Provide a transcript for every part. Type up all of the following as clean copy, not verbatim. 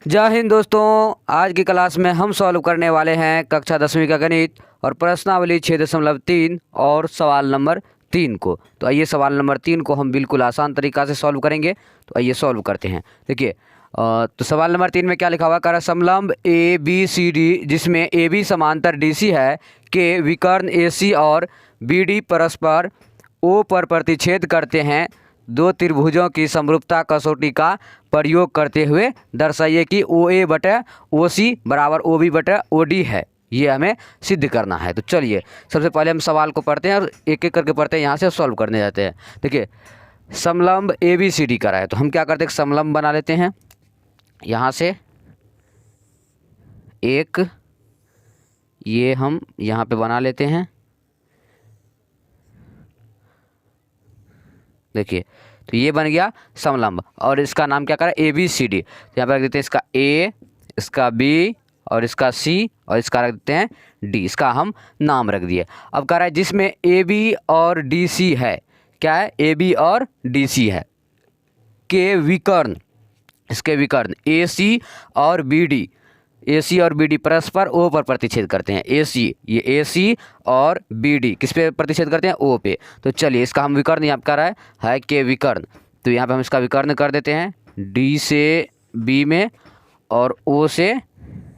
जय हिंद दोस्तों। आज की क्लास में हम सॉल्व करने वाले हैं कक्षा 10वीं का गणित और प्रश्नावली 6.3 और सवाल नंबर 3 को। तो आइए सवाल नंबर 3 को हम बिल्कुल आसान तरीक़ा से सॉल्व करेंगे। तो आइए सॉल्व करते हैं। देखिए तो सवाल नंबर 3 में क्या लिखा हुआ है, समलंब ए बी सी डी जिसमें ए बी समांतर डी सी है के विकर्ण ए सी और बी डी परस्पर ओ पर प्रतिच्छेद करते हैं। दो त्रिभुजों की समरूपता कसौटी का प्रयोग करते हुए दर्शाइए कि ओ ए बटे ओ सी बराबर ओ बी बटे ओ डी है। ये हमें सिद्ध करना है। तो चलिए सबसे पहले हम सवाल को पढ़ते हैं और एक एक करके पढ़ते हैं, यहाँ से सॉल्व करने जाते हैं। देखिए समलंब ए बी सी डी का है तो हम क्या करते हैं, समलंब बना लेते हैं। यहाँ से एक ये हम यहाँ पे बना लेते हैं। देखिए तो ये बन गया समलंब और इसका नाम क्या करें, ए बी सी डी। तो यहाँ पर रख देते हैं इसका ए, इसका बी और इसका सी और इसका रख देते हैं डी। इसका हम नाम रख दिए। अब कह रहा है जिसमें ए बी और डी सी है, क्या है, ए बी और डी सी है के विकर्ण, इसके विकर्ण ए सी और बी डी, ए सी और बी डी परस्पर ओ पर प्रतिच्छेद करते हैं। ए सी, ये ए सी और बी डी किस पे प्रतिच्छेद करते हैं, ओ पे। तो चलिए इसका हम विकर्ण यहाँ कर रहा है के विकर्ण। तो यहाँ पे हम इसका विकर्ण कर देते हैं, डी से बी में और ओ से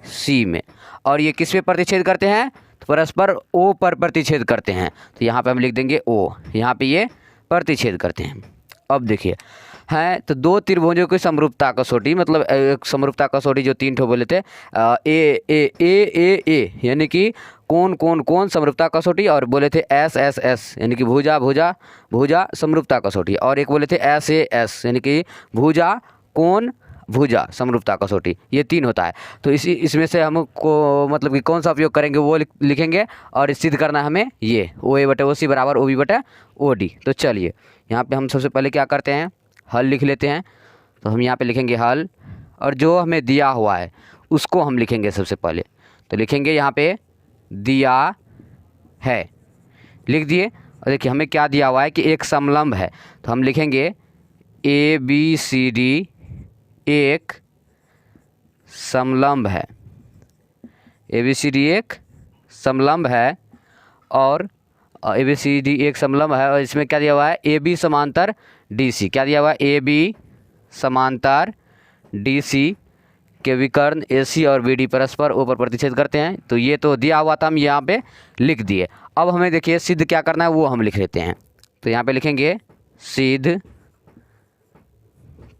सी में। और ये किस पे प्रतिच्छेद करते हैं, तो परस्पर ओ पर प्रतिच्छेद करते हैं। तो यहाँ पे हम लिख देंगे ओ, यहाँ पे ये प्रतिच्छेद करते हैं। अब देखिए हैं तो दो त्रिभुजों की समरूपता कसौटी, मतलब एक समरूपता कसौटी जो तीन ठो बोले थे, ए ए ए ए ए यानी कि कौन कौन कौन समरूपता कसौटी, और बोले थे एस एस एस यानी कि भुजा भुजा भुजा समरूपता कसौटी, और एक बोले थे एस ए एस यानी कि भुजा कोण भुजा समरूपता कसौटी। ये तीन होता है। तो इसमें से हमको मतलब कि कौन सा उपयोग करेंगे वो लिखेंगे और सिद्ध करना है हमें ये ओ ए बटे ओ सी बराबर ओ बी बटे ओ डी। तो चलिए यहाँ पे हम सबसे पहले क्या करते हैं, हल लिख लेते हैं। तो हम यहाँ पे लिखेंगे हल और जो हमें दिया हुआ है उसको हम लिखेंगे सबसे पहले। तो लिखेंगे यहाँ पे दिया है, लिख दिए। और देखिए हमें क्या दिया हुआ है कि एक समलंब है। तो हम लिखेंगे ए बी सी डी एक समलंब है, ए बी सी डी एक समलंब है और ए बी सी डी एक समलंब है। और इसमें क्या दिया हुआ है, ए बी समांतर डी सी। क्या दिया हुआ है, ए बी समांतर डी सी के विकर्ण ए सी और बी डी परस्पर ओ पर प्रतिच्छेद करते हैं। तो ये तो दिया हुआ था, हम यहाँ पे लिख दिए। अब हमें देखिए सिद्ध क्या करना है वो हम लिख लेते हैं। तो यहाँ पे लिखेंगे सिद्ध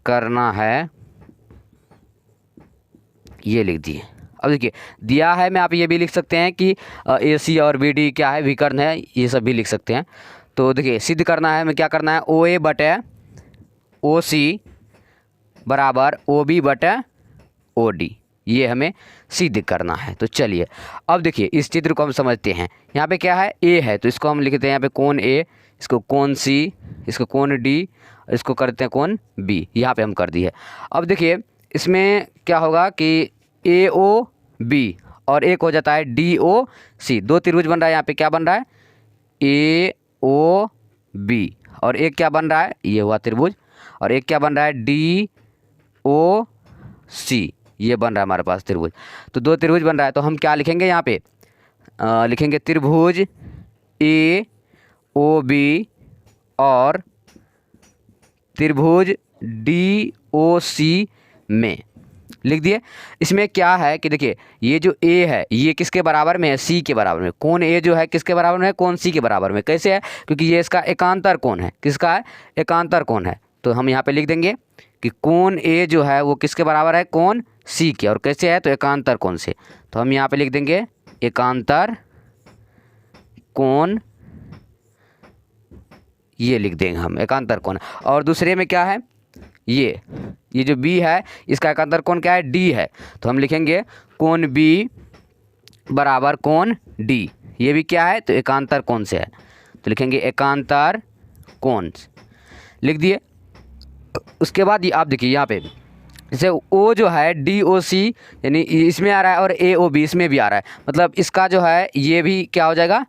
करना है, ये लिख दिए। अब देखिए दिया है में आप ये भी लिख सकते हैं कि ए सी और बी डी क्या है, विकर्ण है, ये सब भी लिख सकते हैं। तो देखिए सिद्ध करना है हमें क्या करना है, ओ ए बटे ओ सी बराबर ओ बी बटे ओ डी, ये हमें सिद्ध करना है। तो चलिए अब देखिए इस चित्र को हम समझते हैं। यहाँ पे क्या है, ए है तो इसको हम लिखते हैं यहाँ पे कोण ए, इसको कोण सी, इसको कोण डी, इसको करते हैं कोण बी। यहाँ पे हम कर दिए। अब देखिए इसमें क्या होगा कि ए ओ बी और एक हो जाता है डी ओ सी। दो त्रिभुज बन रहा है, यहाँ पे क्या बन रहा है, ए ओ बी, और एक क्या बन रहा है, ये हुआ त्रिभुज, और एक क्या बन रहा है, डी ओ सी, ये बन रहा है हमारे पास त्रिभुज। तो दो त्रिभुज बन रहा है। तो हम क्या लिखेंगे यहाँ पे, लिखेंगे त्रिभुज ए ओ बी और त्रिभुज डी ओ सी में, लिख दिए। इसमें क्या है कि देखिए ये जो ए है ये किसके बराबर में है, सी के बराबर में। कोण ए जो है किसके बराबर में है, कोण सी के बराबर में। कैसे है, क्योंकि ये इसका एकांतर कोण है। किसका है, एकांतर कोण है। तो हम यहाँ पे लिख देंगे कि कोण ए जो है वो किसके बराबर है, कोण सी के। और कैसे है, तो एकांतर कोण से। तो हम यहाँ पे लिख देंगे एकांतर कोण, ये लिख देंगे हम एकांतर कोण। और दूसरे में क्या है, ये जो बी है इसका एकांतर कोण क्या है, डी है। तो हम लिखेंगे कोण बी बराबर कोण डी, ये भी क्या है, तो एकांतर कोण से है। तो लिखेंगे एकांतर कोण, लिख दिए। उसके बाद ये आप देखिए यहाँ पे जैसे ओ जो है डी ओ सी यानी इसमें आ रहा है और ए ओ बी इसमें भी आ रहा है, मतलब इसका जो है ये भी क्या हो जाएगा,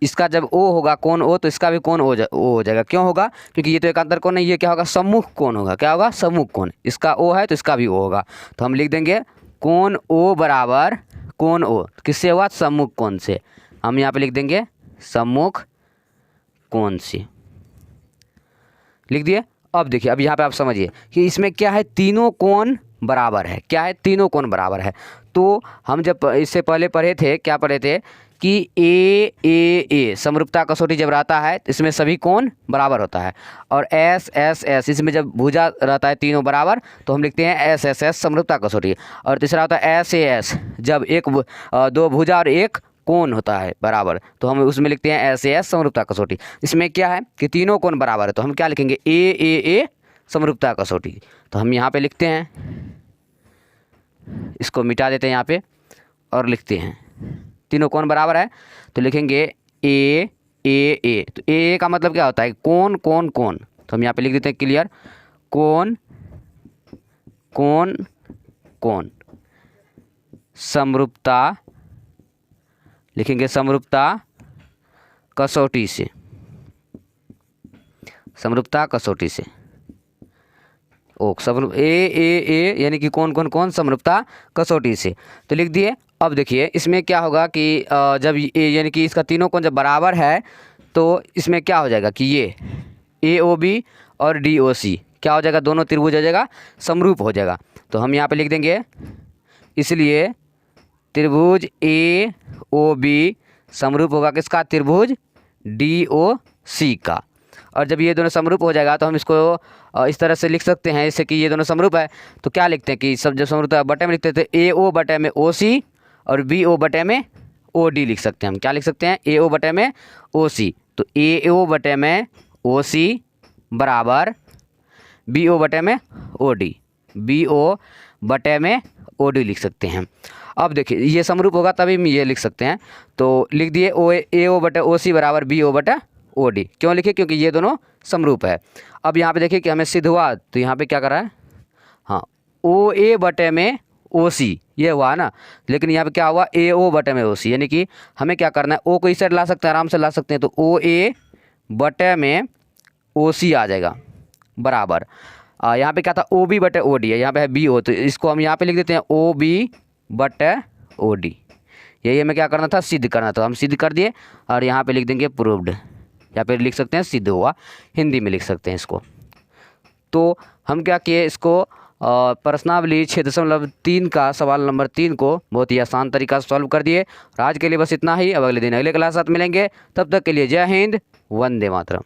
इसका जब ओ होगा कोण ओ, तो इसका भी कोण ओ हो जाएगा। क्यों होगा? क्योंकि ये तो एक अंतर कोण है, ये क्या होगा? सम्मुख कोण होगा। क्या होगा? सम्मुख कोण। इसका ओ है तो इसका भी ओ होगा। तो हम लिख देंगे कोण ओ बराबर कोण ओ किससे हुआ? सम्मुख कोण से। हम यहाँ पे लिख देंगे सम्मुख कोण से, लिख दिए। अब देखिए, अब यहाँ पे आप समझिए कि इसमें क्या है, तीनों कोण बराबर है। क्या है? तीनों कोण बराबर है। तो हम जब इससे पहले पढ़े थे, क्या पढ़े थे कि ए समरूपता कसौटी जब रहता है तो इसमें सभी कोण बराबर होता है, और एस इसमें जब भुजा रहता है तीनों बराबर तो हम लिखते हैं एस समरूपता कसौटी। और तीसरा होता है एस जब दो भुजा और एक कोण होता है बराबर, तो हम उसमें लिखते हैं एस समरूपता कसौटी। इसमें क्या है कि तीनों कोण बराबर है, तो हम क्या लिखेंगे? ए समरूपता कसौटी। तो हम यहाँ पे लिखते हैं, इसको मिटा देते हैं यहाँ पे और लिखते हैं तीनों कोण बराबर है, तो लिखेंगे ए। तो ए का मतलब क्या होता है? कोण कोण कोण। तो हम यहाँ पे लिख देते हैं क्लियर, कोण कोण कोण समरूपता, लिखेंगे समरूपता कसौटी से, समरूपता कसौटी से। ओ समरूप ए यानी कि कौन कौन कौन समरूपता कसौटी से, तो लिख दिए। अब देखिए इसमें क्या होगा कि जब ए यानी कि इसका तीनों कोण जब बराबर है तो इसमें क्या हो जाएगा कि ये AOB और DOC क्या हो जाएगा? दोनों त्रिभुज हो जाएगा, समरूप हो जाएगा। तो हम यहाँ पे लिख देंगे, इसलिए त्रिभुज AOB समरूप होगा किसका? त्रिभुज DOC का। और जब ये दोनों समरूप हो जाएगा तो हम इसको इस तरह से लिख सकते हैं, जैसे कि ये दोनों समरूप है तो क्या लिखते हैं कि सब जब समरूप बटे में लिखते थे AO बटे में OC और BO बटे में OD लिख सकते हैं। हम क्या लिख सकते हैं? AO बटे में OC। तो AO बटे में OC बराबर BO बटे में OD, BO बटे में OD लिख सकते हैं। अब देखिए ये समरूप होगा तभी हम ये लिख सकते हैं, तो लिख दिए AO बटे OC बराबर BO बटे OD। क्यों लिखे? क्योंकि ये दोनों समरूप है। अब यहाँ पे देखिए कि हमें सिद्ध हुआ, तो यहाँ पे क्या कर रहा है? हाँ, OA बटे में OC ये हुआ ना, लेकिन यहाँ पे क्या हुआ? AO बटे में OC, यानी कि हमें क्या करना है? O को इस साइड ला सकते हैं, आराम से ला सकते हैं, तो OA बटे में OC आ जाएगा बराबर। यहाँ पे क्या था? OB बटे OD है, यहाँ पे है BO, तो इसको हम यहाँ पे लिख देते हैं OB बटे OD। यही हमें क्या करना था? सिद्ध करना था। तो हम सिद्ध कर दिए और यहाँ पे लिख देंगे प्रूव्ड, या फिर लिख सकते हैं सिद्ध हुआ, हिंदी में लिख सकते हैं इसको। तो हम क्या किए, इसको प्रश्नावली 6.3 का सवाल नंबर 3 को बहुत ही आसान तरीका से सॉल्व कर दिए। और आज के लिए बस इतना ही। अब अगले दिन अगले क्लास साथ मिलेंगे, तब तक के लिए जय हिंद, वंदे मातरम।